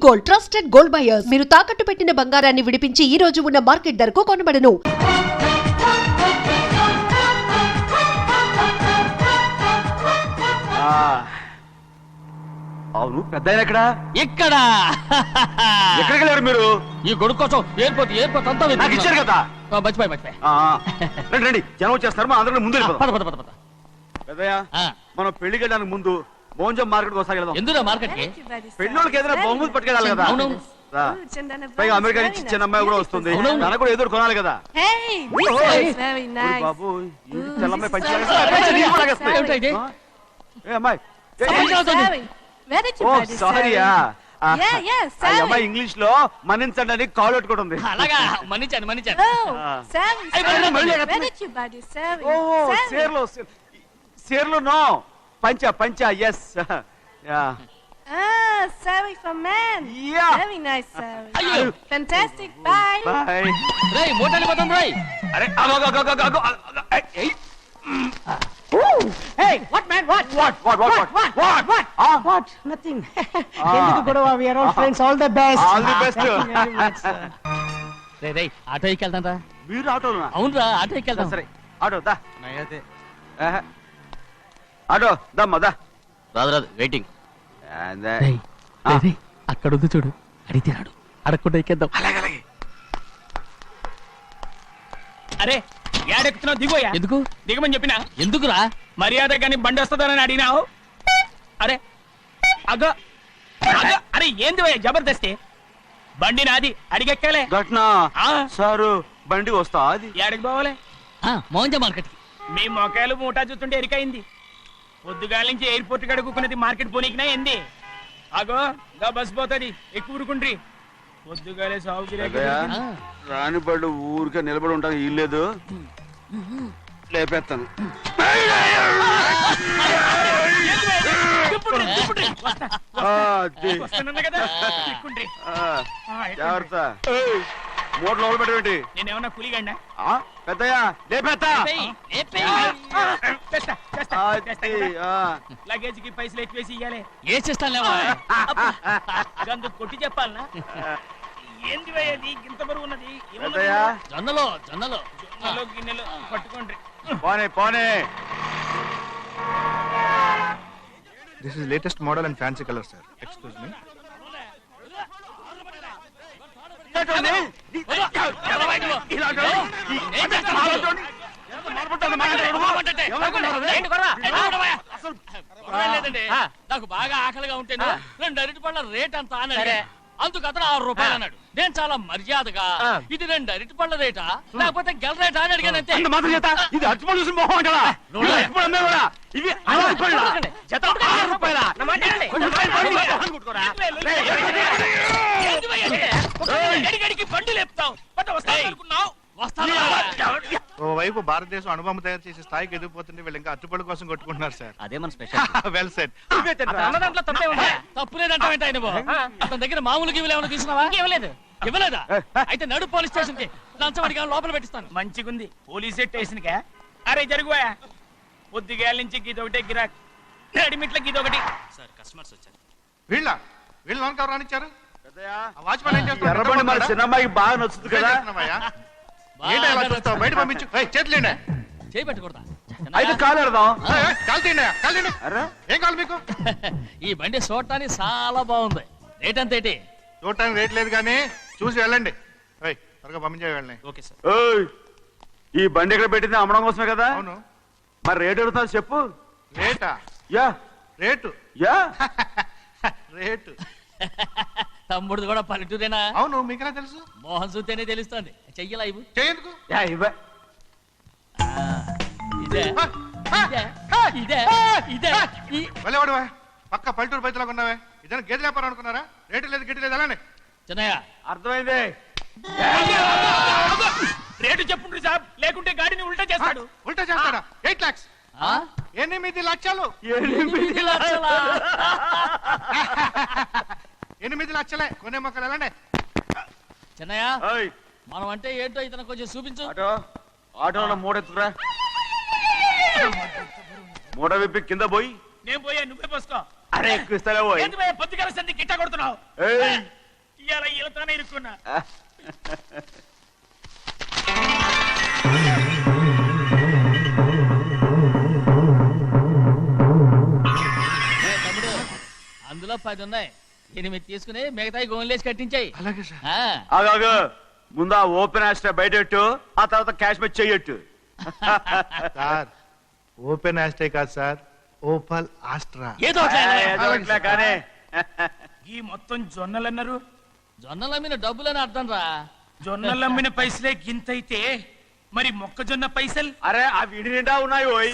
Gold, trusted gold buyers. మీరు తాకట్టు పెట్టిన బంగారాన్ని విడిపించి ఈ రోజు ఉన్న మార్కెట్ ధరకు కొనబడను. అవును పెద్ద ఎక్కడ ఇక్కడ ఎక్కడికి వెళ్ళారు మీరు? ఈ గొడుగు కోసం ఎయిర్పోర్ట్ అంతా నాకు ఇచ్చారు కదా. మర్చిపోయి రండి రండి, జనం వచ్చేస్తారు, మనం అందరం ముందు వెళ్ళిపోదాం. పద పెద్దయ్య, మనం పెళ్లికి వెళ్ళడానికి ముందు మోంజం మార్కెట్ ఒకసారి వెళ్దాం. ఎందుకు మార్కెట్ కి పెళ్ళోళ్ళకి ఏదైనా బహుమతి పట్టుకెళ్ళాలి కదా. అవును. రా. పైగా అమెరికా నుంచి చిన్న అమ్మాయి కూడా వస్తుంది, తనకు కూడా ఎదురు కొనాలి కదా. బాబు చెల్లమ్మాయి పంచి అమ్మాయి సారీయా అమ్మాయి ఇంగ్లీష్ లో మన్నించండి అని కాల్ పెట్టుకుంటుంది. అలాగా మన్నించాను సేర్లు నో పంచా ఎస్. Sari for men. Yeah. Very nice Sari. Ayyo. Fantastic. Bye. Bye. రేయ్ మోటార్ పోతాం రేయ్. అరే Hey, what man? What? What? Nothing. ఎందుకు గొడవ? We are all friends. All the best. All the best. Thank you very much, sir. రేయ్ auto ఎక్కెళ్తాం రా. మీరు ఆటోనా? అవునరా ఆటో ఎక్కెళ్తాం. సరే ఆటో దా. ఆటో దమ్మా దా. రాదు వెయిటింగ్. అలాగే అక్కడ ఉంది చూడు, అడిగితే రాడు, అడగకుండా ఎక్కేద్దాం. అలాగే అరే ఏడెక్కుతున్నావు? దిగోయా. ఎందుకు దిగమని చెప్పినా ఎందుకురా? మర్యాద కానీ బండి వస్తుందని అడిగినావు. అరే అగో అరే ఏంది భయ్యా జబర్దస్తి? బండి నాది, అడిగెక్కాలే. ఘట్నా సారు బండి వస్తా అది ఏడకి పోవాలే? మోంజ మార్కెట్. మీ మొక్కలు మూటా చూస్తుంటే ఎరికైంది. పొద్దుగాల నుంచి ఎయిర్పోర్ట్ కడుక్కున్నది మార్కెట్ పోనీకినా ఏంది? అగో గా బస్ పోతుంది, ఎక్కువ ఊరుకుండ్రి. పొద్దుగాలే సాగు రాని బళ్ళు ఊరికే నిలబడి ఉంటాను, ఇల్లేదు లేపేస్తాను. జాగ్రత్త, మూడు లోపల పెట్టేటి. నేనేమన్నా కూలిగండా? పెద్దయ్యా లేపేస్తా. లగేజ్ కి పైసలు ఎక్కువేసి ఇయ్యాలి. ఏ చేస్తాను గందు కొట్టి చెప్పాలనా? ఏంది భయ్యది ఇంత బరువు ఉన్నది? జొన్నలో గిన్నెలు పట్టుకోండి. పోనే This is latest model and fancy color, sir. Excuse me. నాకు బాగా ఆకలిగా ఉంటే 2 అరటి పళ్ళ రేట్ అంత అన్నాడు. అందుకు అతను 6 రూపాయలు అన్నాడు. నేను చాలా మర్యాదగా ఇది 2 అరటి పళ్ళ రేటా లేకపోతే గెల రేటా అని అడిగాను. అంతే. ఇది అరటిపళ్ళు చూసి మొహం అంటారా? ఇవి 6 రూపాయలా? జత 6 రూపాయలా? అడిగడికి బండి లేపుతావు. ఓవైపు భారతదేశం అనుభవం తయారు చేసే స్థాయికి ఎదిగిపోతుంటే వీళ్ళు ఇంకా అట్టుపడి కోసం కొట్టుకుంటున్నారు సార్. అదే మన స్పెషల్. Well said. దాంట్లో తప్పే ఉంది. తప్పులేదంటావేంట ఆయన? అతని దగ్గర మామూలు గివ్వులు ఏమైనా తీసుకున్నావా? ఇవ్వలేదా? అయితే నడు పోలీస్ స్టేషన్ కి లంచం అడిగా లోపల పెట్టిస్తాను. మంచిగుంది పోలీస్ స్టేషన్ కా. అరే జరుగువా, పొద్దుగాల నుంచి గీదొకటే గిరాక్, నడిమిట్ల గీదొకటి. సార్ కస్టమర్స్ వచ్చారు. వీళ్ళు లోన్ కవర్ రానిచ్చారు. వాచ్మెన్ ఏం చేస్తున్నాడు? ఎర్రబండి మన చిన్నమ్మాయికి బాగా నచ్చుతుంది కదా. బయట పంపించు. చేతులేండి. చేయి పెట్టకూడదా? అయితే కాలు ఎడదాం. ఏం కావాలి మీకు? ఈ బండి చూడటానికి చాలా బాగుంది. రేట్ అంత ఏంటి? చూడటానికి రేట్ లేదు కానీ చూసి వెళ్ళండి. త్వరగా పంపించే వెళ్ళండి. Okay sir. ఈ బండి ఇక్కడ పెట్టింది అమ్మడం కోసమే కదా. అవును. మరి రేట్ ఎడుగుతావు చెప్పు. రేటా? రేటు రేటు తమ్ముడు కూడా పల్లెటూరేనా? అవును. మీకెలా తెలుసు? మోహన్ చూస్తేనే తెలుస్తుంది. చెయ్యలా ఇవ్వు. చెయ్యకు. వెళ్ళేవాడువా? పక్క పల్లెటూరు బయటలాగా ఉన్నావే. ఇదైనా గేదె వ్యాపారం అనుకున్నారా? రేటు లేదు గిట్టి లేదు అలానే. చిన్నయ్య అర్థమైంది. రేటు చెప్పుండ్రి సాబ్, లేకుంటే గాడిని ఉల్టా చేస్తాడు. ఉల్టా చేస్తాడా? 8 lakhs. 8 లక్షలు. 8 లక్షలే. కొనే మొక్కలు ఎలాండి? చిన్నయ్య మనం అంటే ఏంటో ఇతను కొంచెం చూపించు. ఆటోలో మూడెత్తురా. మూడ విప్పి కింద పోయి. నేను పోయా, నువ్వే పోసుకో. అరే ఎక్కువ ఇస్తారా పోయి. పొద్దుగాల సంధి గిట్ట కొడుతున్నావు. తానే ఇరుక్కున్నా. తమ్ముడు అందులో 10 ఉన్నాయి. 8 తీసుకుని మిగతాయి గోన్లేసి కట్టించాయి. అలాగే సార్. ఆగాగు ముందు ఆ ఓపెన్ ఆస్ట్రా బయటెట్టు, ఆ తర్వాత క్యాష్ మెచ్ చెయ్యట్టు. సార్ ఓపెన్ ఆస్ట్రే కాదు సార్, ఓపల్ ఆస్ట్రా. ఏదో ఒకటి అలా. అట్లా కానీ ఈ మొత్తం జొన్నలు అన్నారు. జొన్నల మీద డబ్బులని అర్థం రా. జొన్నలు అమ్మిన పైసలే గింతైతే మరి మొక్కజొన్న పైసలు అరే ఆ విడి నిండా ఉన్నాయి ఓయ్.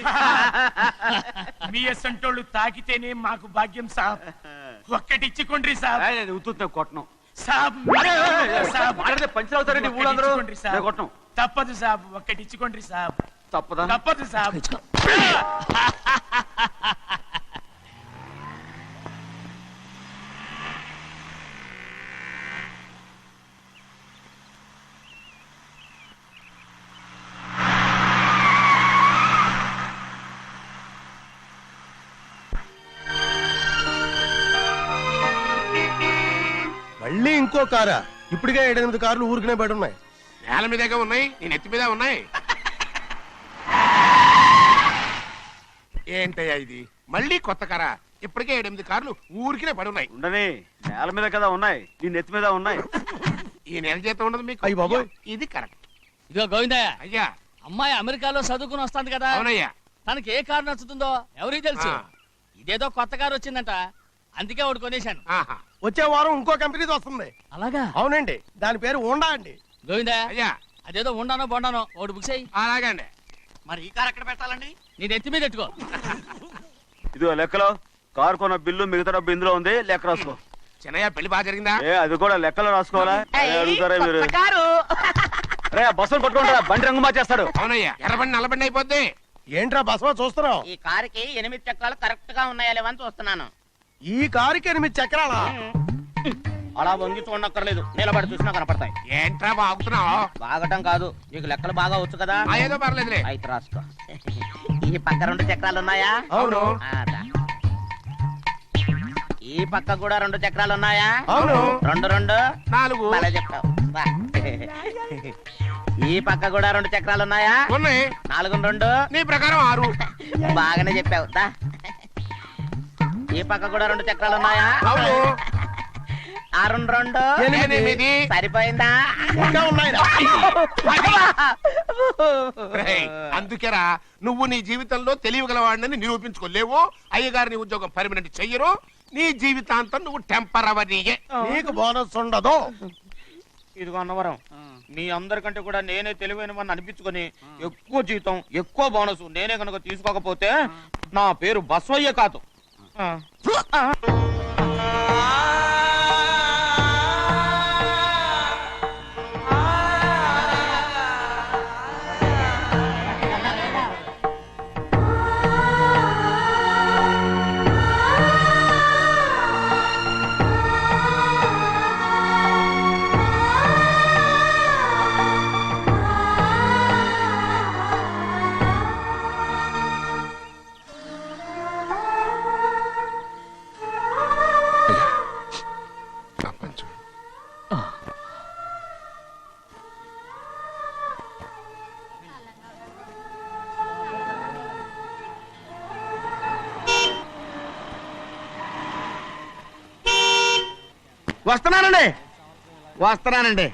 మీ అసంటోళ్ళు తాకితేనే మాకు భాగ్యం సాబ్. ఒక్కటి ఇచ్చుకోండి సాబ్. ఉత్తున్నా కొట్టను. సాబ్ సాబ్ పంచర్ అవుతారండి ఊళ్ళందరూ. నేను కొట్టను. తప్పదు సాబ్, ఒక్కటి ఇచ్చుకోండి సాబ్. తప్పదా? తప్పదు సాబ్. మళ్ళీ ఇంకో కారా? ఇప్పటికే 7-8 కార్లు ఊరికనే బయట ఉన్నాయి. నేల మీదగా ఉన్నాయి, నేను ఎత్తి మీద ఉన్నాయి. ఏంటయ్యా ఇది మళ్ళీ కొత్త కారా? ఇప్పటికే 7-8 కార్లు ఊరికినే పడి ఉన్నాయి. ఉండని నేల మీద కదా ఉన్నాయి, నీ నెత్తి మీద ఉన్నాయి. ఈ నెల జీతం ఉండదు మీకు. అయ్య బాబోయ్. ఇది కరెక్ట్. ఇదిగో గోవిందయ్య, అయ్యా. అమ్మాయి అమెరికాలో చదువుకుని వస్తుంది కదా. అవునయ్యా. తనకి ఏ కారు నచ్చుతుందో ఎవరికి తెలుసు. ఆ. ఇదేదో కొత్త కారు వచ్చిందంట, అందుకే ఒకటి కొనేశాను. ఆహా. వచ్చే వారం ఇంకో కంపెనీది వస్తుంది. అలాగా? అవునండి, దాని పేరు హోండా అండి. గోవిందయ్య, అయ్యా. అదేదో ఉండానో బొండానో ఒకటి బుక్ చేయి. అలాగండి. మరి ఈ కార్ ఎక్కడ పెట్టాలండి? నీ నెత్తి మీద పెట్టుకో. ఇదిగో లెక్కలో కారు కొన్న బిల్లు మిగతా డబ్బు ఇందులో ఉంది, లెక్క రాసుకో. చిన్నయ్య పెళ్లి బాగా జరిగిందా? ఏ అది కూడా లెక్కలో రాసుకోవాలా? అడుగుతారా మీరు? రే బస్సులు పట్టుకుంటారా, బండి రంగు మార్చేస్తాడు. అవునయ్యా, ఎర్రబండి నల్లబండి అయిపోద్ది. ఏంట్రా బసవా చూస్తున్నావు? ఈ కారుకి 8 చక్రాలు కరెక్ట్ గా ఉన్నాయా లేవని చూస్తున్నాను. ఈ కారుకి 8 చక్రాలా? అలా వంగి చూడక్కర్లేదు, నిలబడి చూసినా కనపడతాయి. ఏంట్రా బాగుతున్నావు? బాగటం కాదు, నీకు లెక్కలు బాగా వచ్చు కదా. ఏదో పర్లేదులే. అయితే రాసుకో. ఈ పక్క 2 చక్రాలు ఉన్నాయా? అవును. ఆ, దా. ఈ పక్క కూడా 2 చక్రాలు ఉన్నాయా? అవును. 2 2 4 అలా చెప్తావు. బా. ఈ పక్క కూడా 2 చక్రాలు ఉన్నాయా? ఉన్నాయి. 4 2 నీ ప్రకారం 6. బాగానే చెప్పావు. దా. ఈ పక్క కూడా 2 చక్రాలు ఉన్నాయా? అవును. 6 2 8. సరిపోయిందా? ఇంకా ఉన్నాయిరా. రేయ్, అందుకేరా నువ్వు నీ జీవితంలో తెలియగలవాడిని నిరూపించుకోలేవు. అయ్యగారు నీ ఉద్యోగం పర్మనెంట్ చెయ్యరు. నీ జీవితాంతం నువ్వు టెంపరవరీయే. నీకు బోనస్ ఉండదు. ఇదిగో అన్నవరం, మీ అందరికంటే కూడా నేనే తెలివైన వాడిని అనిపించుకొని ఎక్కువ జీతం ఎక్కువ బోనస్ నేనే కనుక తీసుకోకపోతే నా పేరు బస్వయ్య కాదు. వస్తున్నానండి.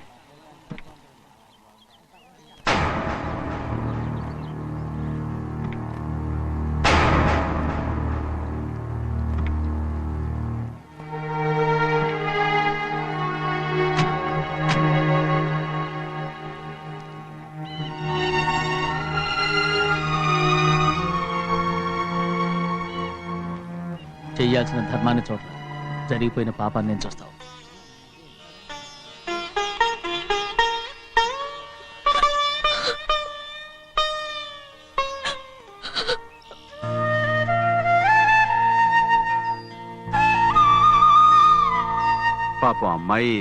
చెయ్యాల్సిన ధర్మాన్ని చూడ, జరిగిపోయిన పాపాన్ని నేను చూస్తావు. పాపం అమ్మాయి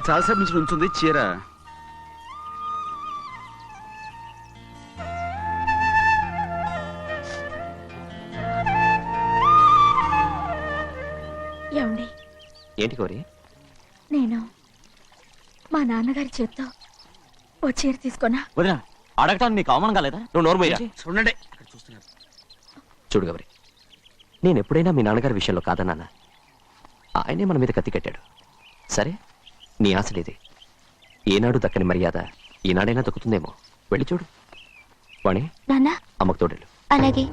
చాలాసేపు నుంచి ఉంచుంది చీర. ఏమండి, ఏంటి కోరి? నేను మా నాన్నగారి చేత్తో ఓ చీర తీసుకున్నా. వదినా అడగటానికి నీకు అవమానం కాలేదా? నువ్వు నోర్మయ్యా. చూడండి అక్కడ చూస్తున్నారు. చూడు గౌరి, నేను ఎప్పుడైనా మీ నాన్నగారి విషయంలో కాదన్నానా? ఆయనే మన మీద కత్తి కట్టాడు. సరే, నీ ఆశలేదే. ఏనాడు దక్కని మర్యాద ఈనాడైనా దక్కుతుందేమో. వెళ్ళి చూడు. వాణి, నాన్న అమ్మకు తోడేళ్ళు. అలాగే.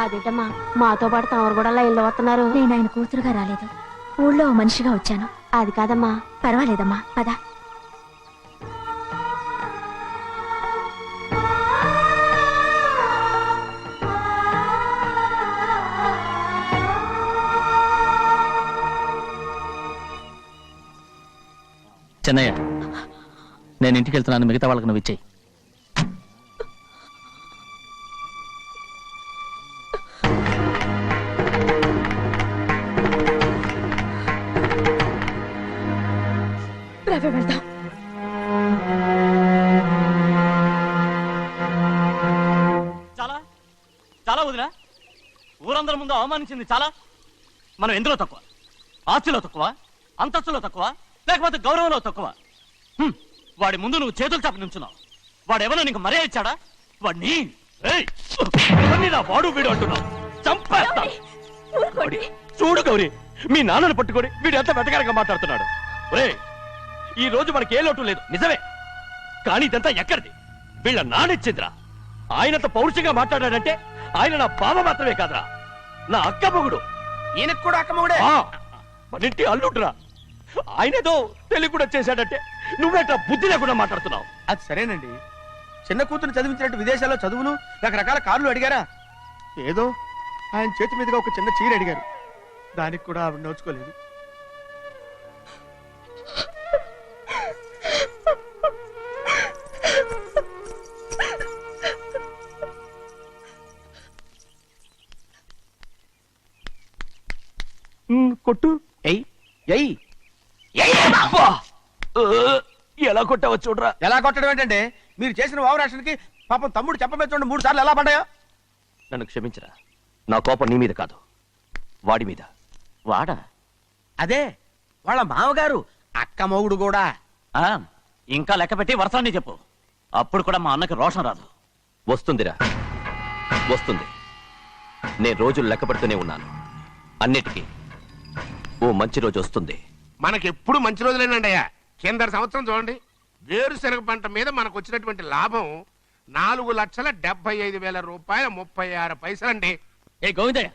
అదేటమ్మా, మాతో పాటు తమరు కూడా లైన్లో వస్తున్నారు. నేను ఆయన కూతురుగా రాలేదు, ఊళ్ళో ఓ మనిషిగా వచ్చాను. అది కాదమ్మా. పర్వాలేదమ్మా, పద. చెన్నయ్య, నేను ఇంటికి వెళ్తున్నాను. మిగతా వాళ్ళకి నువ్వు ఇచ్చేయి. వెళ్దాం. చాలా చాలా వదినా, ఊరందరి ముందు అవమానించింది చాలా. మనం ఎందులో తక్కువ? ఆస్తిలో తక్కువ? అంతస్తులో తక్కువ? లేకపోతే గౌరవంలో తక్కువ? వాడి ముందు నువ్వు చేతులు చాపి నుంచున్నావు. వాడెవరో నీకు మర్యాద ఇచ్చాడా? వాడిని ఏయ్! ఇవన్నీ నా వాడు వీడు అంటున్నావు. చంపేస్తా. చూడు గౌరీ, మీ నాన్నను పట్టుకొని వీడు ఎంత వెతకారంగా మాట్లాడుతున్నాడు. ఒరేయ్, ఈ రోజు మనకి ఏ లోటు లేదు నిజమే, కానీ ఇదంతా ఎక్కడిది? వీళ్ళ నానిచ్చిందిరా. ఆయనంత పౌరుషంగా మాట్లాడాడంటే ఆయన నా బావ మాత్రమే కాదురా, నా అక్క మొగుడు. ఈయనకు కూడా అక్కమ్మగుడే. మనింటి అల్లుడురా. ఆయనేదో తెలివి కూడా చేశాడంటే నువ్వేట్లా బుద్ధి లేకుండా మాట్లాడుతున్నావు? అది సరేనండి, చిన్న కూతురు చదివించినట్టు విదేశాల్లో చదువులు రకరకాల కార్లు అడిగారా? ఏదో ఆయన చేతి మీదుగా ఒక చిన్న చీర అడిగారు, దానికి కూడా ఆవిడ నోచుకోలేదు. కొట్టు. ఎయ్ ఎయ్ ఎలా కొట్టావో చూడరా. ఎలా కొట్టడం ఏంటంటే, మీరు చేసిన వావరాక్షణకి పాపం తమ్ముడు చెప్పబెట్టండి 3 సార్లు ఎలా పడ్డాయో. నన్ను క్షమించరా. నా కోపం నీ మీద కాదు, వాడి మీద. వాడా? అదే వాళ్ళ మామగారు అక్క మొగుడు కూడా. ఇంకా లెక్క పెట్టి వరసాన్ని చెప్పు, అప్పుడు కూడా మా అన్నకి రోషం రాదు. వస్తుందిరా, వస్తుంది. నేను రోజులు లెక్క పెడుతూనే ఉన్నాను. అన్నిటికీ ఓ మంచి రోజు వస్తుంది. మనకెప్పుడు మంచి రోజులేనండి అయ్యా. కింద సంవత్సరం చూడండి, వేరుశనగ పంట మీద మనకు వచ్చినటువంటి లాభం 4,75,000 రూపాయల 36 పైసలండి. ఏ గోవిందయ్య,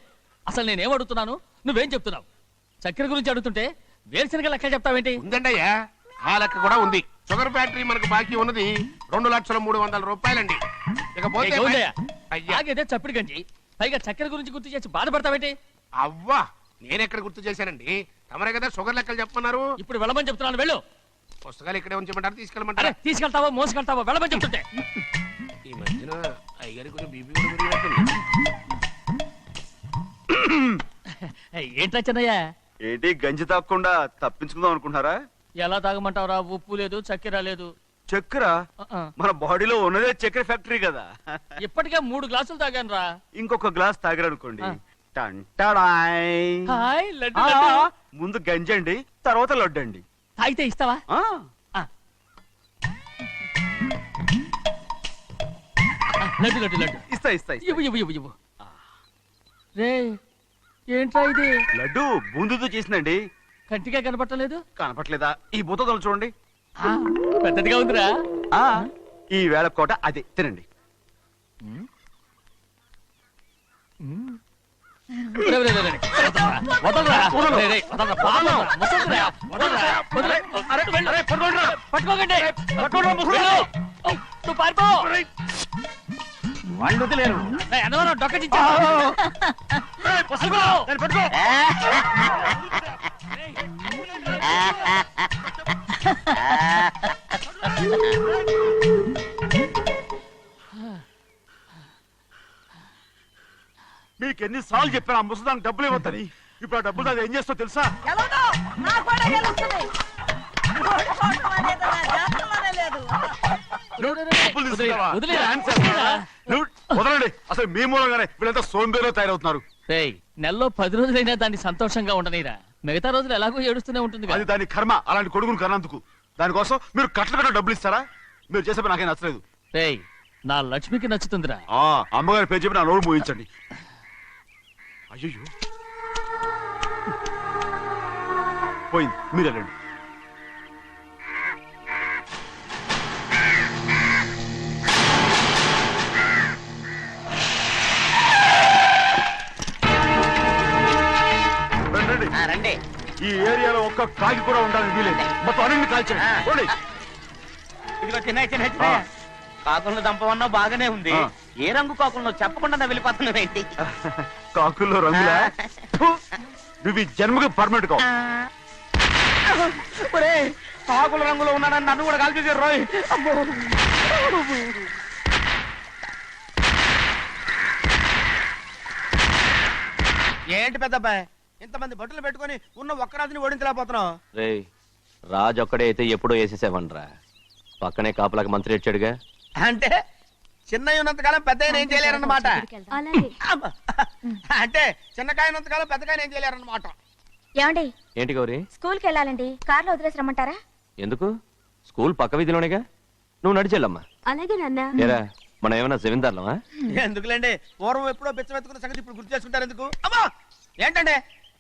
అసలు నేనేం అడుగుతున్నాను, నువ్వేం చెప్తున్నావు? చక్కెర గురించి అడుగుతుంటే వేరుశనగ లెక్క చెప్తావేంటి? ఉందండి అయ్యా, ఆ లెక్క కూడా ఉంది. షుగర్ ఫ్యాక్టరీ మనకు బాకీ ఉన్నది 2,03,000 రూపాయలండి. ఇకపోతే గోవిందయ్య, అయ్యా ఆగేదే చప్పుడు గంజి, పైగా చక్కెర గురించి గుర్తు చేసి బాధపడతావేంటి? అవ్వా, నేనెక్కడ గుర్తు చేశానండి? తమరే కదా షుగర్ లెక్కలు చెప్పమన్నారు. ఇప్పుడు వెళ్ళమని చెప్తున్నాను, వెళ్ళు. పుస్తకాలు ఇక్కడే ఉంచమంటారు, అరే, తీసుకెళ్ళమంటారా? తీసుకెళ్తావో మోసుకెళ్తావో వెళ్ళమని చెప్తుంటే. ఈ మధ్యన అయ్యగారి కొంచెం బీపీ కూడా పెరిగినట్టుంది. ఏంట్రా చిన్నయ్య, ఏంటి గంజి తాగకుండా తప్పించుకుందాం అనుకుంటున్నారా? ఎలా తాగమంటావురా? ఉప్పు లేదు, చక్కెర లేదు. చక్కెర ఆ. మన బాడీలో ఉన్నదే చక్కెర ఫ్యాక్టరీ కదా. ఇప్పటికే 3 గ్లాసులు తాగాను రా. ఇంకొక గ్లాస్ తాగరనుకోండి, ఆ. టంటాడాయ్. హాయ్ లడ్డు, ఆ, లడ్డు. ముందు గంజండి, తర్వాత లడ్డండి. తాగితే ఇస్తావా? ఆ, లడ్డు లడ్డు లడ్డు ఇస్తా ఇస్తా ఇస్తా. ఇవ్వు ఇవ్వు ఇవ్వు ఇవ్వు. రే, ఏంట్రా ఇది? లడ్డు బూందుతో చేసిందండి. కంటిగా కనపట్టలేదు. కనపట్లేదా? ఈ బూతలు చూడండి. పెద్దదిగా ఉందిరా. ఆ, ఈ వేళ కోట అదే తినండి. రే, రే, రే, రే. వదలరా. రే, రే, వదలరా. వదలరా. ముసలిరా. వదలరా. వదలరా. పట్టుకోకండి. వెళ్ళు. నువ్వు పారిపో. వాళ్ళు వదిలేరు. రే, అన్నవరం డొక్క చించా. పట్టుకో. పట్టుకో. మీకు ఎన్నిసార్లు చెప్పాను ఆ ముసదానికి డబ్బులు ఇవ్వద్దని. ఇప్పుడు ఆ డబ్బులు అది ఏం చేస్తో తెలుసా? డబ్బులు తీసుకున్నావా? వదిలేరా? వదలండి. అసలు మీ మూలంగానే వీళ్ళంతా సోంబేలో తయారవుతున్నారు. రేయ్, నెలలో 10 రోజులైనా దాన్ని సంతోషంగా ఉండనీరా. మిగతా రోజులు ఎలాగో ఏడుస్తూనే ఉంటుంది అది దాని కర్మ. అలాంటి కొడుకును కన్నందుకు దానికోసం మీరు కట్ల డబ్బులు ఇస్తారా? మీరు చేసే పని నాకేం నచ్చలేదు. రేయ్, నా లక్ష్మికి నచ్చుతుందిరా. అమ్మగారి పేరు చెప్పి నా నోరు మూయించండి. అయ్యో పోయింది, మీరు వెళ్ళండి. రండి. ఈ ఏరియాలో ఒక్క కాకి కూడా ఉండాలని వీలేదు. మొత్తం అన్ని కాల్చండి. ఇదిగో చిన్న కాకులను దంపమన్నా బాగానే ఉంది. ఏ రంగు కాకులను చెప్పకుండా వెళ్ళిపోతున్నావు ఏంటి? కాకుల్లో రంగులా? నువ్వు ఈ జన్మకి పర్మనెంట్ కావు. కాకుల రంగులో ఉన్నానని నన్ను కూడా కాల్చేసారు రోయ్. ఏంటి పెద్దబ్బాయి, ఇంతమంది బట్టలు పెట్టుకొని ఉన్న ఒక్కరాజుని ఓడించలేకపోతున్నావు? రేయ్, రాజు ఒక్కడే అయితే ఎప్పుడో వేసేసేవనరా. పక్కనే కాపలాకి మంత్రి ఇచ్చాడుగా. అంటే చిన్నయ్య ఉన్నంతకాలం పెద్ద ఏం చేయలేరన్నమాట. అంటే చిన్నకాయ ఉన్నంతకాలం పెద్దకాయ ఏం చేయలేరన్నమాట. ఏమండి, ఏంటి గౌరీ? స్కూల్కి వెళ్ళాలండి. కార్లో వదిలేసి రమ్మంటారా? ఎందుకు? స్కూల్ పక్క వీధిలోనేగా, నువ్వు నడిచెళ్ళమ్మా. అలాగే నాన్న. ఏరా, మనం ఏమైనా జమీందార్లమా? ఎందుకులేండి, పూర్వం ఎప్పుడో బెచ్చమెత్తుకున్న సంగతి ఇప్పుడు గుర్తు చేసుకుంటారు ఎందుకు? అమ్మా ఏంటంటే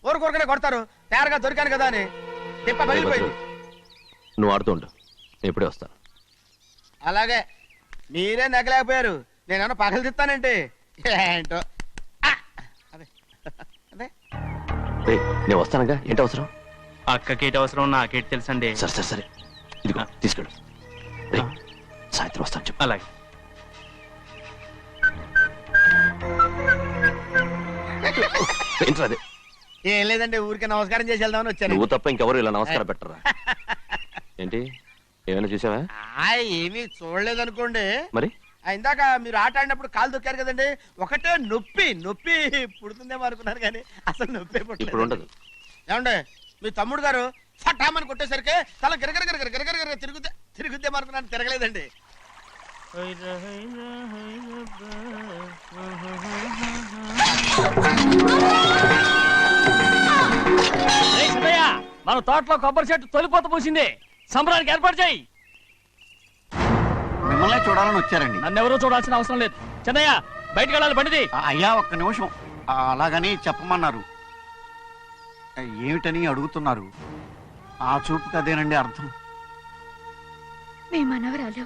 ఊరుకోరుకనే కొడతారు. తయారుగా దొరికాను కదా అని తిప్ప పగిలిపోయింది. నువ్వు ఆడుతూ ఉండు, నేను ఇప్పుడే వస్తాను. అలాగే, మీరే నెగ్గలేకపోయారు, నేనేమన్నా పగలు తిస్తానంటే ఏంటో. అదే అదే రేయ్, నేను వస్తానుగా. ఏంటి అవసరం? అక్కకేటి అవసరం నాకేటి తెలుసండి. సరే సరే సరే, ఇదిగో తీసుకెళ్ళు. రేయ్, సాయంత్రం వస్తాను చెప్పు. అలాగే. ఏంట్రా అది? ఏం లేదండి, ఊరికే నమస్కారం చేసి వెళ్దామని వచ్చాను. నువ్వు తప్ప ఇంకెవరు ఇలా నమస్కారం పెట్టరా? ఏంటి, ఏమైనా చూసావా? ఏమీ చూడలేదనుకోండి. మరి ఇందాక మీరు ఆట ఆడినప్పుడు కాలు దొక్కారు కదండి, ఒకటే నొప్పి నొప్పి పుడుతుందేమో అనుకున్నాను కానీ అసలు నొప్పి ఇప్పుడు ఉండదు. ఏమండి, మీ తమ్ముడు గారు ఫటామని కొట్టేసరికి తల గిరగర గిరగర గిరగర గిరగర తిరుగుద్దేమో అనుకున్నాను, తిరగలేదండి. మన తోటలో కొబ్బరి చెట్టు తొలిపోత పూసింది. సంబరానికి ఏర్పాటు చేయి. మిమ్మల్ని చూడాలని వచ్చారండి. నన్నెవరూ చూడాల్సిన అవసరం లేదు. చెన్నయ్య, బయటికి వెళ్ళాలి, బండిది. అయ్యా ఒక్క నిమిషం, అలాగని చెప్పమన్నారు. ఏమిటని అడుగుతున్నారు? ఆ చూపుకి అదేనండి అర్థం. మీ మనవరాలు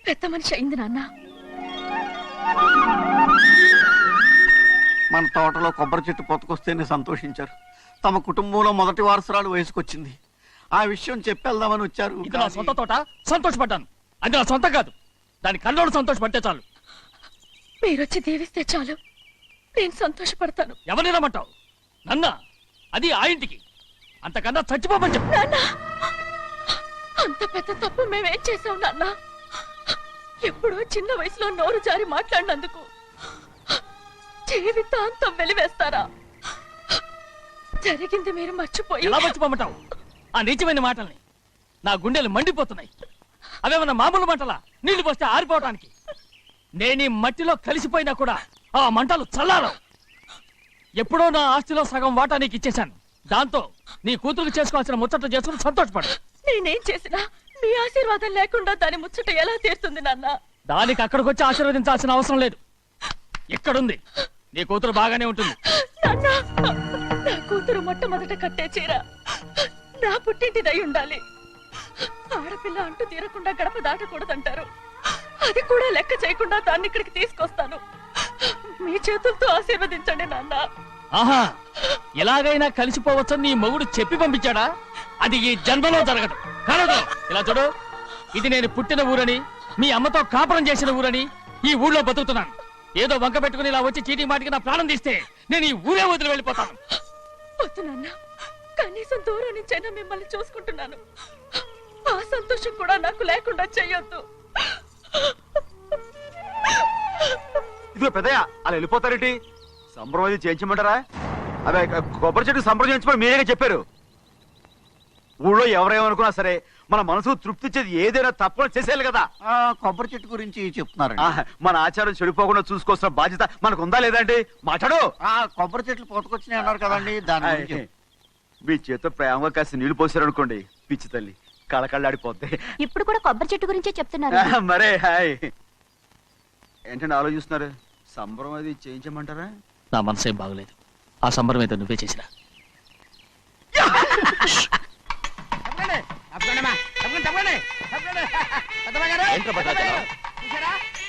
పెద్ద మనిషి అయింది నాన్న. మన తోటలో కొబ్బరి చెట్టు పొత్తుకొస్తేనే సంతోషించారు. తమ కుటుంబంలో మొదటి వారసురాలు వయసుకొచ్చింది. ఆ విషయం చెప్పేద్దామని వచ్చారు. ఇది నా సొంత తోట, సంతోషపడ్డాను. అది నా సొంతం కాదు, దాని కన్నోడు సంతోషపడితే చాలు. మీరొచ్చి దీవిస్తే చాలు, నేను సంతోషపడతాను. ఎవరిని రమ్మంటావు? నన్న? అది ఆ ఇంటికి. అంతకన్నా చచ్చిపోమని చెప్పు. నాన్న, అంత పెద్ద తప్పు మేమేం చేసాం నాన్న? ఎప్పుడో చిన్న వయసులో నోరు జారి మాట్లాడినందుకు జీవితాంతం వెలివేస్తారా? జరిగింది మీరు మర్చిపోయి. ఎలా మర్చిపోమంటావు ఆ నీచమైన మాటల్ని? నా గుండెలు మండిపోతున్నాయి. అవేమన్నా మామూలు మంటలా, నీళ్లు పోస్తే ఆరిపోవటానికి? నేను ఈ మట్టిలో కలిసిపోయినా కూడా ఆ మంటలు చల్లారవు. ఎప్పుడో నా ఆస్తిలో సగం వాటా నీకు ఇచ్చేశాను. దాంతో నీ కూతురు చేసుకోవాల్సిన ముచ్చట చేసుకుని సంతోషపడు. నేనేం చేసినా మీ ఆశీర్వాదం లేకుండా దాని ముచ్చట ఎలా తీరుతుంది నాన్న? దానికి అక్కడికి వచ్చి ఆశీర్వదించాల్సిన అవసరం లేదు. ఎక్కడుంది? నీ కూతురు బాగానే ఉంటుంది. నాన్న, నా కూతురు మొట్టమొదట కట్టే చీర నా పుట్టింటిదై ఉండాలి. ఆడపిల్ల అంటూ తీరకుండా గడప దాటకూడదంటారు. అది కూడా లెక్క చేయకుండా దాన్ని ఇక్కడికి తీసుకొస్తాను. మీ చేతులతో ఆశీర్వదించండి నాన్న. ఆహా, ఎలాగైనా కలిసిపోవచ్చని నీ మొగుడు చెప్పి పంపించాడా? అది ఈ జన్మలో జరగదు. కలదు. ఇలా చూడు, ఇది నేను పుట్టిన ఊరని, మీ అమ్మతో కాపురం చేసిన ఊరని ఈ ఊళ్ళో బతుకుతున్నాను. ఏదో వంక పెట్టుకుని ఇలా వచ్చి చీటీ మాటికి నా ప్రాణం తీస్తే నేను ఈ ఊరే వదిలి వెళ్ళిపోతాను. వద్దు నాన్న, కనీసం దూరం నుంచైనా మిమ్మల్ని చూసుకుంటున్నాను. ఆ సంతోషం కూడా నాకు లేకుండా చెయ్యొద్దు. ఇదిగో పెద్దయ్య, అలా వెళ్ళిపోతారేంటి? సంప్రదాయం చేయించమంటారా? అదే కొబ్బరి చెట్టు సంప్రదించమని మీరేగా చెప్పారు. ఊళ్ళో ఎవరేమనుకున్నా సరే మన మనసు తృప్తి ఇచ్చేది ఏదైనా తప్పకుండా చేసేయాలి కదా. కొబ్బరి చెట్టు గురించి చెప్తున్నారు. మన ఆచారం చెడిపోకుండా చూసుకోవాల్సిన బాధ్యత మనకు ఉందా లేదండి? మాట్లాడు. కొబ్బరి చెట్లు పోతకొచ్చినాయి అన్నారు కదండి, దాని గురించి. మీ చేత ప్రేమగా కాసి నీళ్లు పోసారనుకోండి, పిచ్చి తల్లి కళకళ్ళాడిపోద్ది. ఇప్పుడు కూడా కొబ్బరి చెట్టు గురించే చెప్తున్నారు. మరే హాయ్ ఏంటంటే ఆలోచిస్తున్నారు? సంబరం అది చేయించమంటారా? నా మనసు ఏం బాగలేదు. ఆ సంబరం ఏదో నువ్వే చేసినా.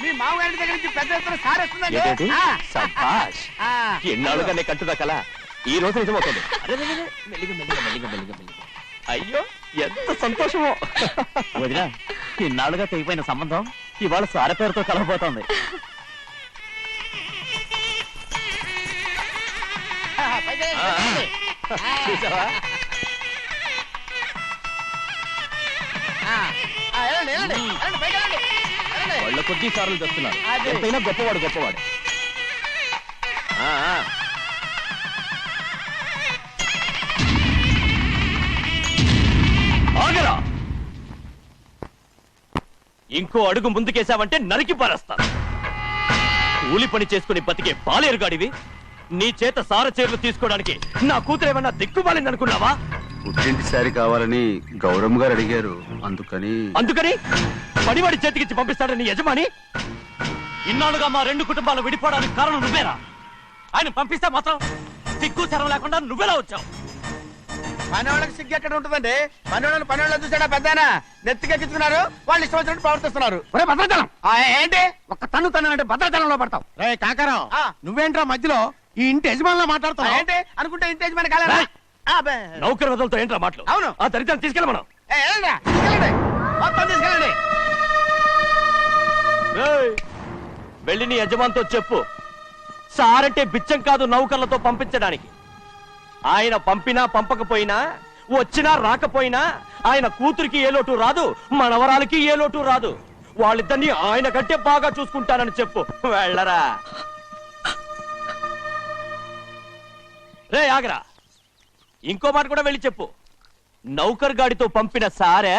మీ మామగారి దగ్గర నుంచి పెద్ద ఎత్తున సార్ వస్తుందండి. ఏంటండి? సభాష్. ఎన్నాళ్ళుగానే కట్టుదా కల ఈ రోజు నిజమవుతుంది. మెల్లిగా మెల్లిగా మెల్లిగా మెల్లిగా మెల్లిగా. అయ్యో ఎంత సంతోషమో. వదినా, ఇన్నాళ్ళుగా తెగిపోయిన సంబంధం ఇవాళ సార పేరుతో కలవబోతోంది. చూసావా? వాళ్ళ కొద్ది సార్లు తెస్తున్నారు. ఎంతైనా గొప్పవాడు గొప్పవాడు. ఆగరా, ఇంకో అడుగు ముందుకేశావంటే నరికి పారేస్తాను. కూలి పని చేసుకుని బతికే బాలేరుగాడివి నీ చేత సార చీరలు తీసుకోవడానికి నా కూతురు ఏమన్నా దిక్కుమాలింది అనుకున్నావా? పుట్టింటి సారి కావాలని గౌరమ్మ గారు అడిగారు, అందుకని పడివాడి చేతికిచ్చి పంపిస్తాడని యజమాని. ఇన్నాళ్ళుగా మా రెండు కుటుంబాలు విడిపోవడానికి కారణం నువ్వేరా? ఆయన పంపిస్తే మాత్రం సిగ్గు శరం లేకుండా నువ్వెలా వచ్చావు? పని వాళ్ళకి సిగ్గు ఎక్కడ ఉంటుందండి? పని వాళ్ళని చూసాడా పెద్దాయన నెత్తికెక్కించుకున్నారు, వాళ్ళు ఇష్టం వచ్చినట్టు ప్రవర్తిస్తున్నారు. భద్రాచలం ఏంటి ఒక్క తన్ను తనంటే భద్రాచలంలో పడతావు. రే కాకరం, నువ్వేంట్రా మధ్యలో ఈ ఇంటి యజమానిలో మాట్లాడుతావు? ఏంటి అనుకుంటే ఇంటి యజమాని కాలేదా? నౌకర్ వదలతో ఏంట్రా మాటలు? అవును. ఆ దరిద్రాన్ని తీసుకెళ్ళమను. తీసుకెళ్ళండి, మొత్తం తీసుకెళ్ళండి. వెళ్ళి నీ యజమానితో చెప్పు, సారంటే బిచ్చం కాదు నౌకర్లతో పంపించడానికి. ఆయన పంపినా పంపకపోయినా, వచ్చినా రాకపోయినా ఆయన కూతురికి ఏ లోటు రాదు, మనవరాలకి ఏ లోటు రాదు. వాళ్ళిద్దరినీ ఆయన కంటే బాగా చూసుకుంటానని చెప్పు. వెళ్ళరా. రే ఆగరా, ఇంకో మాట కూడా వెళ్ళి చెప్పు. నౌకర్ గాడితో పంపిన సారే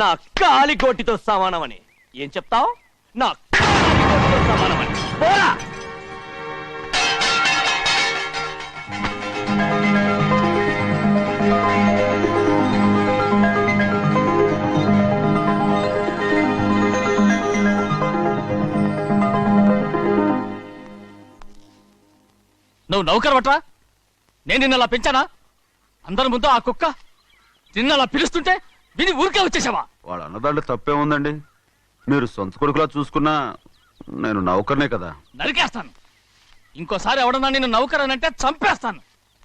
నా కాలిగోటితో సమానమని. ఏం చెప్తావు? నా కాలిగోటితో సమానమని. పోరా. నువ్వు నౌకర్ పట్రా? నేను నిన్న అలా పెంచానా? అందరి ముందు ఆ కుక్క నిన్న అలా పిలుస్తుంటే విని ఊరికే వచ్చేసావా? వాళ్ళ అన్నదాంట్లో తప్పే ఉందండి. మీరు సొంత కొడుకులా చూసుకున్నా నేను నౌకర్నే కదా. నరికేస్తాను. ఇంకోసారి ఎవడన్నా నిన్ను నౌకర్ అని అంటే చంపేస్తాను.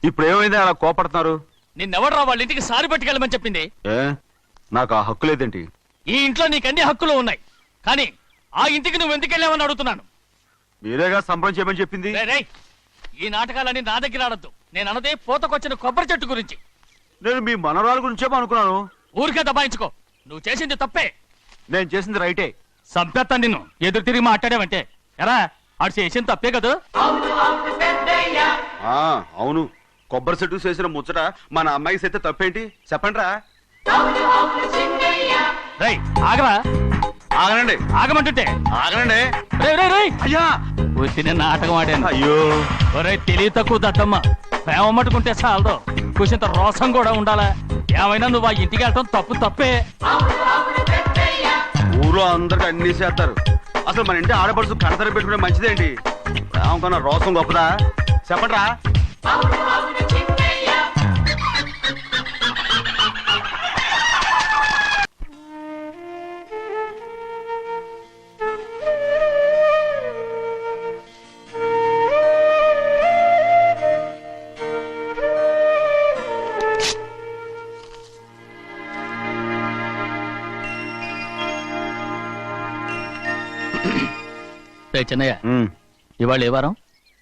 ఇప్పుడు ఏమైంది అలా కోపడుతున్నారు? నిన్నెవడరా వాళ్ళ ఇంటికి సారి పట్టుకెళ్ళమని చెప్పింది? ఏ నాకు ఆ హక్కు లేదేంటి? ఈ ఇంట్లో నీకు అన్ని హక్కులు ఉన్నాయి, కానీ ఆ ఇంటికి నువ్వు ఎందుకు వెళ్ళావని అడుగుతున్నాను. మీరేగా సంబరం చేయమని చెప్పింది. రేయ్, ఈ నాటకాలన్నీ నా దగ్గర ఆడద్దు. నేను అన్నదే పోతకొచ్చిన కొబ్బరి చెట్టు గురించి. నేను మీ మనవరాల గురించేమో అనుకున్నాను. ఊరికే దబాయించుకో. నువ్వు చేసింది తప్పే. నేను చేసింది రైటే. సంపేత్తాను నిన్ను ఎదురు తిరిగి మాట్లాడావంటే. ఎరా, ఆడు చేసింది తప్పే కదా? అవును, కొబ్బరి చెట్టు చేసిన ముచ్చట మన అమ్మాయికి అయితే తప్పేంటి చెప్పండి రా. రేయ్ ఆగరా. ఆగనండి. ఆగమంటుంటే ఆగనండి. అయ్యా వచ్చిన నాటకం ఆడాను. అయ్యో ఒరే తెలివి తక్కువ దత్తమ్మ, ప్రేమ మట్టుకుంటే చాలదు, కొంచెంత రోసం కూడా ఉండాలా. ఏమైనా నువ్వు ఆ ఇంటికి వెళ్ళటం తప్పే. ఊరు అందరికి అన్ని చేస్తారు. అసలు మన ఇంటి ఆడపడుచు కడతర పెట్టుకునే మంచిదేంటి? ప్రేమకన్నా రోసం గొప్పదా చెప్పండి రా. చెన్నయ్య, ఇవాళ ఏ వారం?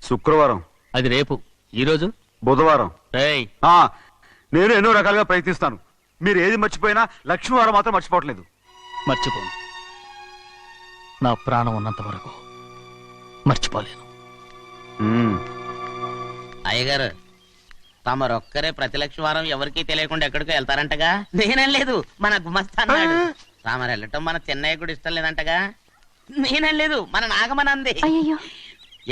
శుక్రవారం. అది రేపు. ఈ రోజు బుధవారం. రేయ్, నేను ఎన్నో రకాలుగా ప్రయత్నిస్తాను. మీరు ఏది మర్చిపోయినా లక్ష్మీవారం మాత్రం మర్చిపోవట్లేదు. మర్చిపోను. నా ప్రాణం ఉన్నంత వరకు మర్చిపోలేను. అయ్యగారు తమరొక్కరే ప్రతి లక్ష వారం ఎవరికీ తెలియకుండా ఎక్కడికో వెళ్తారంటగా? నేనేం లేదు, మన గుమస్తా అన్నాడు. తామరు వెళ్ళటం మన చెన్నయ్య కూడా ఇష్టం లేదంటగా? నేనేం లేదు, మన నాగమనంది.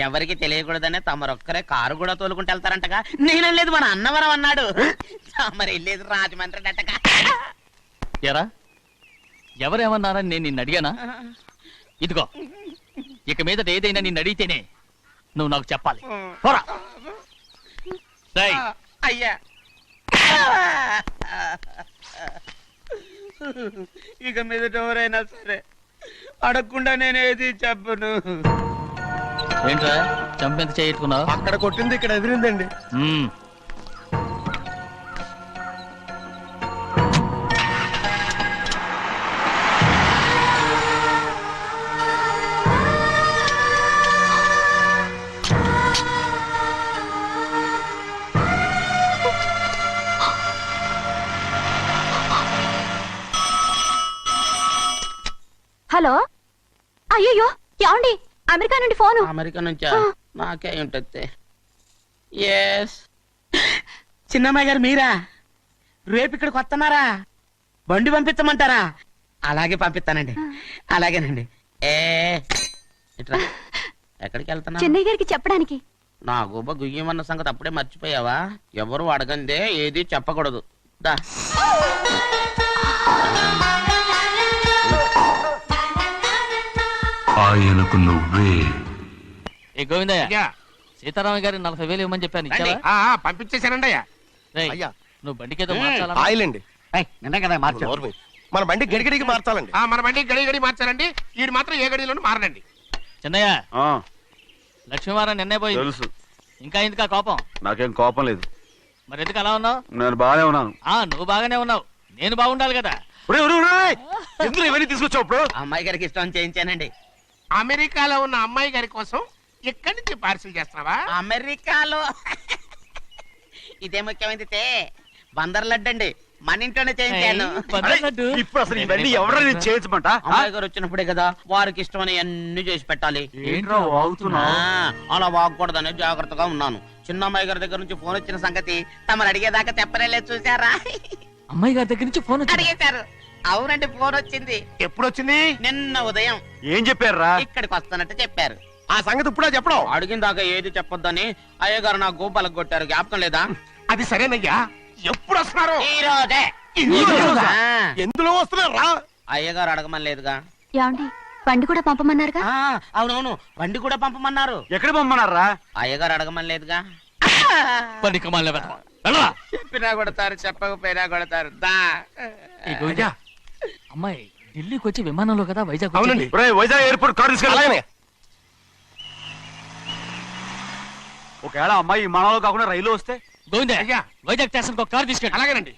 ఎవరికి తెలియకూడదనే తమరొక్కరే కారు కూడా తోలుకుంటూ వెళ్తారంటగా? నేనేం లేదు, మన అన్నవరం అన్నాడు. తమరు వెళ్ళేది రాజమండ్రి అంటగా? ఎరా ఎవరేమన్నారని నేను నిన్ను అడిగానా? ఇదిగో ఇక మీదట ఏదైనా నిన్ను అడిగితేనే నువ్వు నాకు చెప్పాలి. పోరా. రేయ్, అయ్యా, ఇక మీదట ఎవరైనా సరే అడగకుండా నేనేది చెప్పను. ఏంట్రా చంపెంత చేయించుకున్నావు? అక్కడ కొట్టింది ఇక్కడ ఎదిరిందండి. హలో, అయ్యో ఏమండి, అమెరికా నుండి ఫోను. అమెరికా నుంచా? నాకే ఉంటుంది. ఎస్, చిన్నమ్మాయి గారు మీరా? రేపు ఇక్కడికి వస్తున్నారా? బండి పంపిస్తామంటారా? అలాగే పంపిస్తానండి. అలాగేనండి. ఇట్రా. ఎక్కడికి వెళ్తున్నా? చెన్నై గారికి చెప్పడానికి. నా గుబ్బ గుయ్యమన్న సంగతి అప్పుడే మర్చిపోయావా? ఎవరు అడగందే ఏది చెప్పకూడదు. దా. ఆయనకు నువ్వే. ఏ గోవిందయ్య, సీతారామయ్య గారి 40,000 ఇవ్వమని చెప్పాను, ఇచ్చావా? పంపించేశానండి అయ్యా. రేయ్, అయ్యా. నువ్వు బండికేదో మార్చాలా? ఆయిల్ అండి. నిన్న కదా మార్చారు. మన బండి గడిగడికి మార్చాలండి. మన బండి గడి మార్చారండి. వీడు మాత్రం ఏ గడిలోనూ మారనండి. చిన్నయ్య, లక్ష్మీవారం నిన్నే పోయింది. తెలుసు. ఇంకా ఎందుకా కోపం? నాకేం కోపం లేదు. మరి ఎందుకు అలా ఉన్నావు? నేను బాగానే ఉన్నాను. నువ్వు బాగానే ఉన్నావు, నేను బాగుండాలి కదా. ఎందుకు ఇవన్నీ తీసుకొచ్చావు? ఇప్పుడు అమ్మాయి గారికి ఇష్టం చేయించానండి. అమెరికాలో ఉన్న అమ్మాయి గారి కోసం ఎక్కడి నుంచి పార్సిల్ చేస్తున్నావా? అమెరికాలో ఇదే ముఖ్యమైనది. బందర్ లడ్డు అండి, మన ఇంట్లోనే చేయించాను. ఇప్పుడు అసలు ఇవన్నీ ఎవరో నేను చేయించమంట? అమ్మాయి గారు వచ్చినప్పుడే కదా వారికి ఇష్టమని అన్ని చేసి పెట్టాలి. ఏంట్రా వాగుతున్నా? అలా వాగకూడదని జాగ్రత్తగా ఉన్నాను. చిన్న అమ్మాయి గారి దగ్గర నుంచి ఫోన్ వచ్చిన సంగతి తమరు అడిగేదాకా చెప్పలేదు. చూసారా? అమ్మాయి గారి దగ్గర నుంచి ఫోన్ అడిగేశారు. అవునండి, ఫోన్ వచ్చింది. ఎప్పుడు వచ్చింది? నిన్న ఉదయం. ఏం చెప్పారా? ఇక్కడికి వస్తానంటే చెప్పారు. ఆ సంగతి ఇప్పుడే చెప్పడం. అడిగిన దాకా ఏది చెప్పొద్దని అయ్యగారు నా గోపాలకు కొట్టారు. జ్ఞాపకం లేదా? అది సరేనయ్యా, ఎప్పుడు వస్తున్నారు? ఈ రోజే. ఎందులో వస్తున్నారా? అయ్యగారు అడగమని లేదుగా. ఏమండి, బండి కూడా పంపమన్నారుగా? అవునవును, బండి కూడా పంపమన్నారు. ఎక్కడ పంపమన్నారా? అయ్యగారు అడగమని లేదుగా. చెప్పినా కొడతారు, చెప్పకపోయినా కొడతారు. దా. అమ్మాయి ఢిల్లీకి వచ్చి విమానంలో కదా వైజాగ్. అవునండి. వైజాగ్ ఎయిర్పోర్ట్ కార్ తీసుకెళ్ళి. ఒకవేళ అమ్మాయి విమానంలో కాకుండా రైలు వస్తే? గోవిందే, అయ్యా, వైజాగ్ స్టేషన్ ఒక కార్ తీసుకెళ్ళి. అలాగేనండి.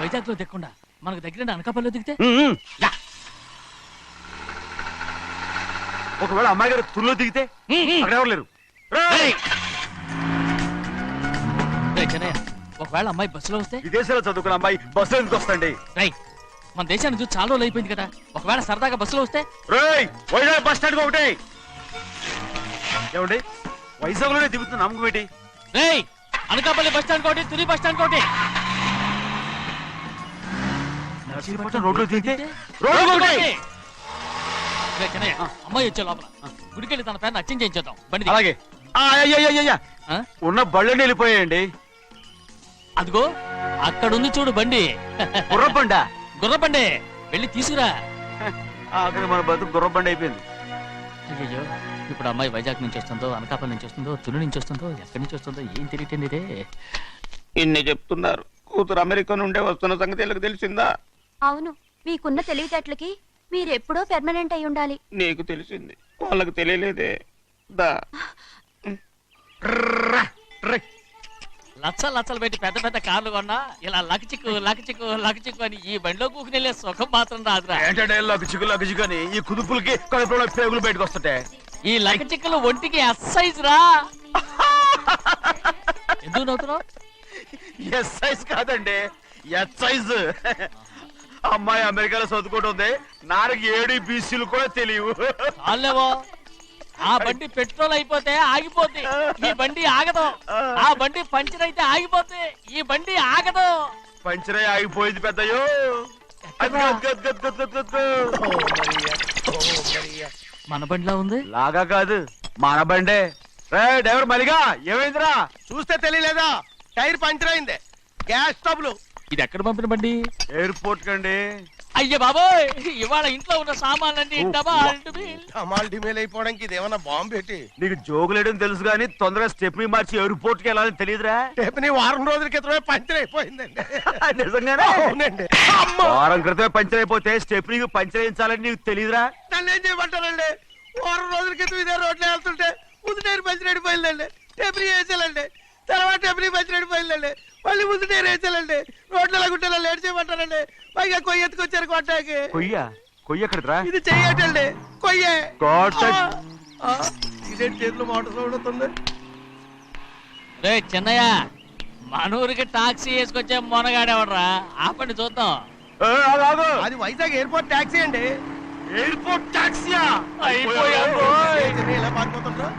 వైజాగ్ లో దిక్కుండా మనకు దగ్గర అనకాపల్లిలో దిగితే? ఒకవేళ అమ్మాయి గారు తుల్లో దిగితే? అక్కడ ఎవరు లేరు. చెన్నయ్య, ఒకవేళ అమ్మాయి బస్సులో వస్తే? విదేశాల్లో చదువుకున్న అమ్మాయి బస్సులో ఎందుకు వస్తండి? మన దేశాన్ని చూసి చాలా రోజులు అయిపోయింది కదా, ఒకవేళ సరదాగా బస్సులో వస్తే? వైజాగ్ బస్ స్టాండ్ ఒకటి. ఏమండి, వైజాగ్ లోనే దిగుతున్న నమ్మకం ఏంటి? అనకాపల్లి బస్ స్టాండ్ కోటి, తుని బస్ స్టాండ్ కోటి. రోడ్లో దిగితే చెన్నయ్య, అమ్మాయి వచ్చే లోపల గుడికెళ్ళి తన పేరుని అచ్చం చేయించేద్దాం. బండి అలాగే. ఉన్న బళ్ళని వెళ్ళిపోయాయండి. అదిగో అక్కడుంది చూడు బండి. గుర్రబండ. గుర్రబండి, వెళ్ళి తీసుకురా. అక్కడ మన బతుకు గుర్రబండి అయిపోయింది. అయ్యో, ఇప్పుడు అమ్మాయి వైజాగ్ నుంచి వస్తుందో, అనకాపల్లి నుంచి వస్తుందో, తుని నుంచి వస్తుందో, ఎక్కడి నుంచి వస్తుందో ఏం తెలియటండి ఇదే. ఇన్ని చెప్తున్నారు, కూతురు అమెరికా నుండే వస్తున్న సంగతి వీళ్ళకి తెలిసిందా? అవును, మీకున్న తెలివితేటలకి మీరెప్పుడో పెర్మనెంట్ అయి ఉండాలి. నీకు తెలిసింది, వాళ్ళకి తెలియలేదే. దా. లచ్చలు పెట్టి పెద్ద పెద్ద కార్లు కొన్నా ఇలా లకచిక్కు లకచిక్కు లకచిక్కు అని ఈ బండిలో కూకుని వెళ్ళే సుఖం మాత్రం రాదురా. ఏంటంటే లకచిక్కు అని ఈ కుదుపులకి కడుపులో పేగులు బయటకు వస్తుంటాయి. ఈ లకచిక్కులు ఒంటికి ఎక్సైజ్ రా. ఎందుకు నవ్వుతున్నావు? ఎక్సైజ్ కాదండి, ఎక్సైజ్. అమ్మాయి అమెరికాలో చదువుకుంటుంది, నాకు 7 BCలు కూడా తెలియవు. చాలేవో, ఆ బండి పెట్రోల్ అయిపోతే ఆగిపోద్ది, ఈ బండి ఆగదు. ఆ బండి పంచర్ అయితే ఆగిపోద్ది, ఈ బండి ఆగదు. పంచరే ఆగిపోయింది పెద్దయ్యో. మన బండిలా ఉంది. లాగా కాదు మన బండే. రే డ్రైవర్ మలిగా ఏమైందిరా? చూస్తే తెలియలేదా? టైర్ పంచర్ అయింది. గ్యాస్ స్టవ్లు. ఇది ఎక్కడ పంపిన బండి? ఎయిర్పోర్ట్ కండి. అయ్య బాబోయ్, ఇవాళ ఇంట్లో ఉన్న సామాన్లన్నీ డమాల్ డిమేల్ అయిపోవడానికి ఇదేమన్నా బాంబు పెట్టి. నీకు జోగులేయడం తెలుసు కానీ తొందరగా స్టెప్ని మార్చి ఎయిర్పోర్ట్ కి వెళ్ళాలని తెలియదురా? టేపుని వారం రోజుల క్రితమే పంచర్ అయిపోయిందండి. నిజంగానే? అవునండి. వారం క్రితమే పంచర్ అయిపోతే స్టెప్నీకి పంచర్ వేయించాలని నీకు తెలియదురా? నన్ను ఏం చేయమంటారండి? వారం రోజుల క్రితం ఇదే రోడ్లో వెళ్తుంటే ముందు టైర్ పంచర్ అయిపోయిందండి. టేపుని వేసాలండి. తర్వాత టేపుని పంచర్ అయిపోయిందండి. మళ్ళీ ముందు టైర్ వేసాలండి. రోడ్లు ఎలా గుంటే లేట్ చేయమంటారండి. పైగా కొయ్య ఎత్తుకొచ్చారు కొట్టాకి. కొయ్య ఎక్కడిరా? ఇది చెయ్యటండి. కొయ్యే. కొట్ట. ఇదేంటి చేతిలో మోటార్ సౌండ్ అవుతుంది? రే చిన్నయ్య, మన ఊరికి టాక్సీ వేసుకొచ్చే మొనగాడేవడరా? ఆపండి చూద్దాం. అది వైజాగ్ ఎయిర్పోర్ట్ టాక్సీ అండి. ఎయిర్పోర్ట్ టాక్సీయా? ఇలా పారిపోతుంటా.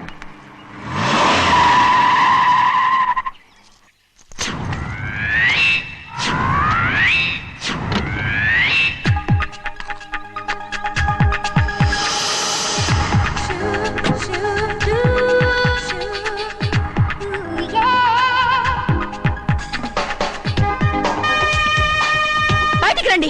బయటికి రండి.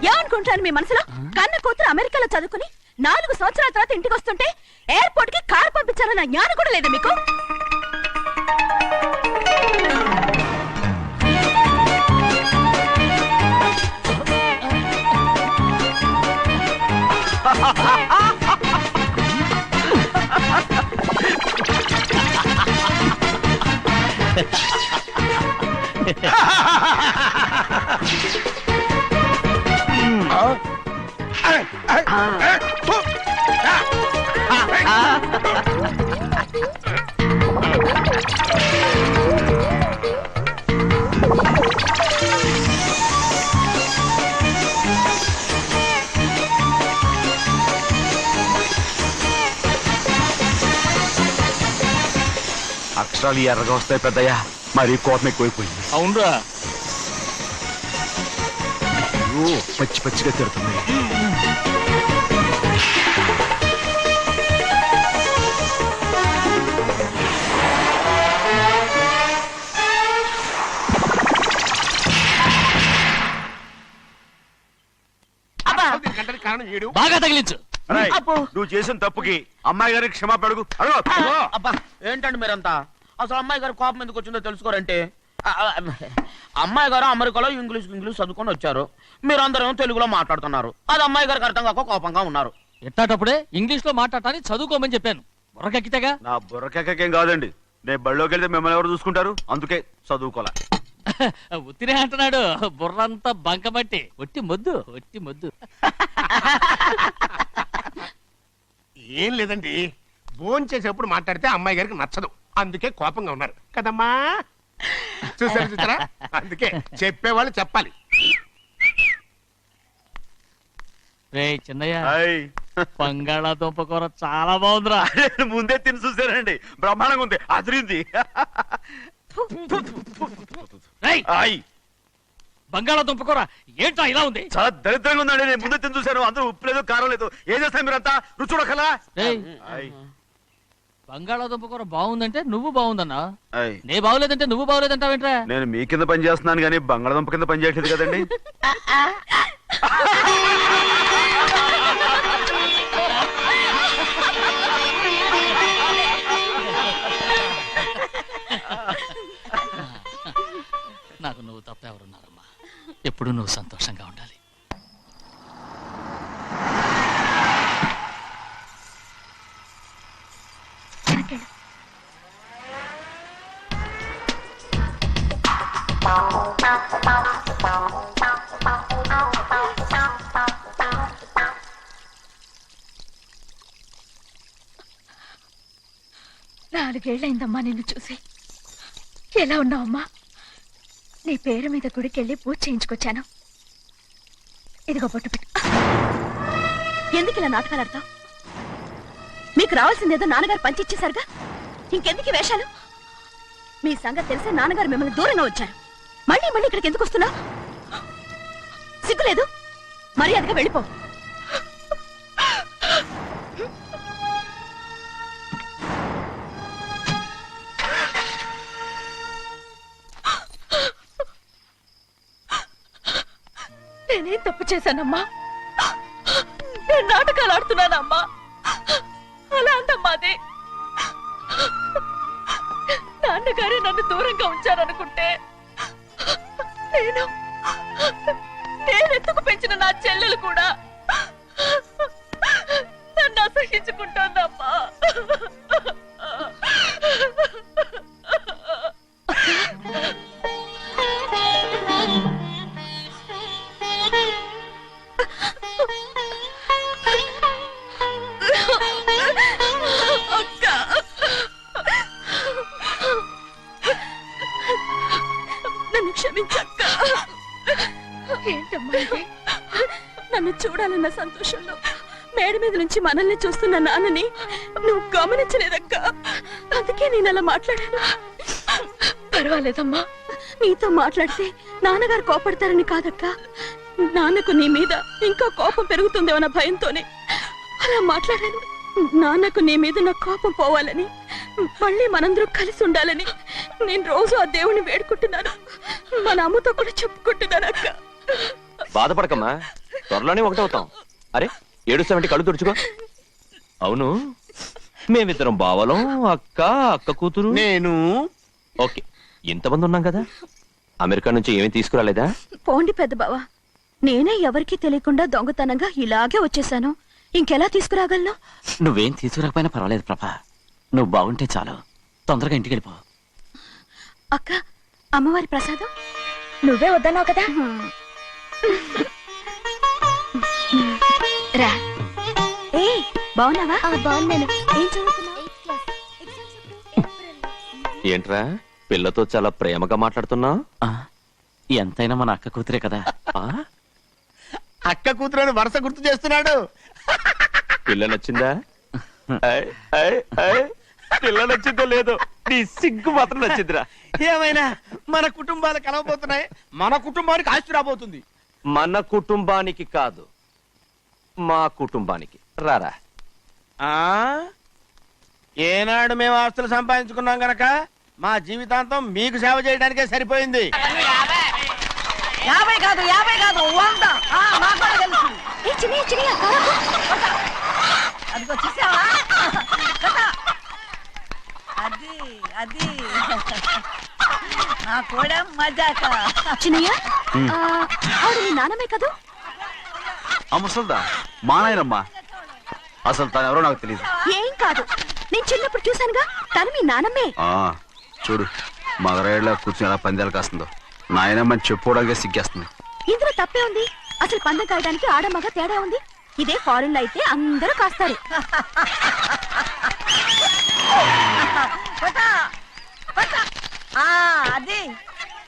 ఏమనుకుంటాను మీ మనసులో? కన్న కూతురు అమెరికాలో చదువుకుని 4 సంవత్సరాల తర్వాత ఇంటికి వస్తుంటే ఎయిర్పోర్ట్ కి కారు పంపించాలన్న జ్ఞానం కూడా లేదా మీకు? అక్షరాలు ఎర్రగా వస్తాయి పెద్దయ్యా. మరి కోపం ఎక్కువైపోయింది. అవునరా? పచ్చి పచ్చిగా తిడుతుంది. కారణం ఏడు. బాగా తగిలించు. నువ్వు చేసిన తప్పుకి అమ్మాయి గారికి క్షమాపణ అడుగు. అబ్బా ఏంటండి మీరంతా? అసలు అమ్మాయి గారు కోపం ఎందుకు వచ్చిందో తెలుసుకోరంటే, అమ్మాయి గారు అమెరికాలో ఇంగ్లీష్ చదువుకొని వచ్చారు. మీరందరూ తెలుగులో మాట్లాడుతున్నారు. అది అమ్మాయి గారికి అర్థం కాక కోపంగా ఉన్నారు. ఎట్టాటప్పుడే ఇంగ్లీష్ లో మాట్లాడటానికి చదువుకోమని చెప్పాను. బుర్రకెక్కితేగా. నా బుర్రకెక్కకేం కాదండి. నేను బళ్ళోకి వెళ్తే మిమ్మల్ని ఎవరు చూసుకుంటారు? అందుకే చదువుకోలే. ఉత్తినే అంటున్నాడు. బుర్రంతా బంకమట్టి. ఒట్టి మొద్దు. ఏం లేదండి, భోజనం చేసేప్పుడు మాట్లాడితే అమ్మాయి గారికి నచ్చదు, అందుకే కోపంగా ఉన్నారు కదమ్మా. చూసారా? అందుకే చెప్పేవాళ్ళు చెప్పాలి. రే చిన్నయ్య, బంగాళాదుంప కూర చాలా బాగుందిరా. ముందే తిని చూసానండి, బ్రహ్మాండంగా ఉంది, అదిరింది. బంగాళాదుంప కూర ఏంటా ఇలా ఉంది? చాలా దరిద్రంగా ఉందండి. నేను ముందే తిని చూశాను. అందరూ ఉప్పు లేదు, కారం లేదు. ఏం చేస్తాను మీరంతా? రుచి చూడకలా. బంగాళాదుంప కూర బాగుందంటే నువ్వు బాగుందన్నా, నే బాగులేదంటే నువ్వు బాగులేదంటావేంట్రా? నేను మీ కింద పని చేస్తున్నాను కానీ బంగాళాదుంప కింద పని చేయట్లేదు కదండి. నాకు నువ్వు తప్ప ఎవరున్నారమ్మా? ఎప్పుడు నువ్వు సంతోషంగా ఉండాలి. నాలుగేళ్లైందమ్మా నిన్ను చూసి. ఎలా ఉన్నావమ్మా? నీ పేరు మీద గుడికెళ్ళి పూజ చేయించుకొచ్చాను. ఇదిగో బొట్టు పెట్టు. ఎందుకు ఇలా నాటకాలు ఆడతావు? మీకు రావాల్సిందేదో నాన్నగారు పంచిచ్చేశారుగా, ఇంకెందుకు ఈ వేషాలు? మీ సంగతి తెలిసే నాన్నగారు మిమ్మల్ని దూరంగా వచ్చారు. మళ్ళీ మళ్ళీ ఇక్కడికి ఎందుకు వస్తున్నా? సిగ్గులేదు? మర్యాదగా వెళ్ళిపో. నేనేం తప్పు చేశానమ్మా? నేను నాటకాలు ఆడుతున్నానమ్మా. అలా అందమ్మా అది. నాన్నగారే నన్ను దూరంగా ఉంచారనుకుంటే నేనెత్తుకు పెంచిన నా చెల్లెలు కూడా నన్ను అసహించుకుంటోందమ్మా. నన్ను క్షమించక్క. ఏంటమ్మా ఇది? నన్ను చూడాలన్న సంతోషంలో మేడ మీద నుంచి మనల్ని చూస్తున్న నాన్నని నువ్వు గమనించలేదక్క. అందుకే నేను అలా మాట్లాడాను. పర్వాలేదమ్మా, నీతో మాట్లాడితే నాన్నగారు కోపడతారని కాదక్క. నాన్నకు నీ మీద ఇంకా కోపం పెరుగుతుందేమన్న భయంతోనే అలా మాట్లాడాను. నాన్నకు నీ మీద నా కోపం పోవాలని, మళ్ళీ మనందరూ కలిసి ఉండాలని నేను రోజు ఆ దేవుని వేడుకుంటున్నాను. మన అమ్మతో కూడా చెప్పుకుంటున్నాను అక్క. బాధపడకమ్మా, త్వరలోనే ఒకటవుతాం. అరే ఏడుస్తామంటే కళ్ళు తుడుచుకో. అవును, మేమిద్దరం బావలం, అక్క కూతురు, నేను. ఓకే, ఇంతమంది ఉన్నాం కదా. అమెరికా నుంచి ఏమీ తీసుకురాలేదా? పోండి పెద్ద బావా, నేనే ఎవరికీ తెలియకుండా దొంగతనంగా ఇలాగే వచ్చేసాను. ఇంకెలా తీసుకురాగలను? నువ్వేం తీసుకురాకపోయినా పర్వాలేదు ప్రభా, నువ్వు బాగుంటే చాలు. తొందరగా ఇంటికి వెళ్ళిపో. అక్క, అమ్మవారి ప్రసాదం నువ్వే వద్దన్నావు కదా. రా. ఏ బాగున్నావా? బాగున్నాను. ఏం చదువుతున్నావు? ఏంట్రా పిల్లతో చాలా ప్రేమగా మాట్లాడుతున్నావు? ఎంతైనా మన అక్క కూతురే కదా. అక్క కూతురు వరుస గుర్తు చేస్తున్నాడు. పిల్ల నచ్చిందా? పిల్ల నచ్చిందో లేదో, నీ సిగ్గు మాత్రం నచ్చిందిరా. ఏమైనా మన కుటుంబాలు కలవబోతున్నాయి. మన కుటుంబానికి ఆస్తి రాబోతుంది. మన కుటుంబానికి కాదు, మా కుటుంబానికి. రారా. ఏనాడు మేము ఆస్తులు సంపాదించుకున్నాం గనక మా జీవితాంతం మీకు సేవ చేయడానికే సరిపోయింది. 50 కాదు 100. మాకు కూడా తెలుసు. అదిగో చూసావా? అది నా కూడా మజాక. చిన్నయ్య, ఆవిడ నీ నాన్నమే కదా? ముసల్దా మా నాయనమ్మా. అసలు తను ఎవరో నాకు తెలియదు. ఏం కాదు, నేను చిన్నప్పుడు చూశానుగా, తను మీ నాన్నమ్మే. చూడు మగరాయిలా కూర్చుని ఎలా పందాలు కాస్తుందో. నాయనమ్మని చెప్పుకోవడానికి సిగ్గేస్తుంది. ఇందులో తప్పే ఉంది? అసలు పందెం కాయడానికి ఆడమగ తేడా ఉంది. ఇదే ఫారెన్ లో అయితే అందరూ కాస్తారు. అది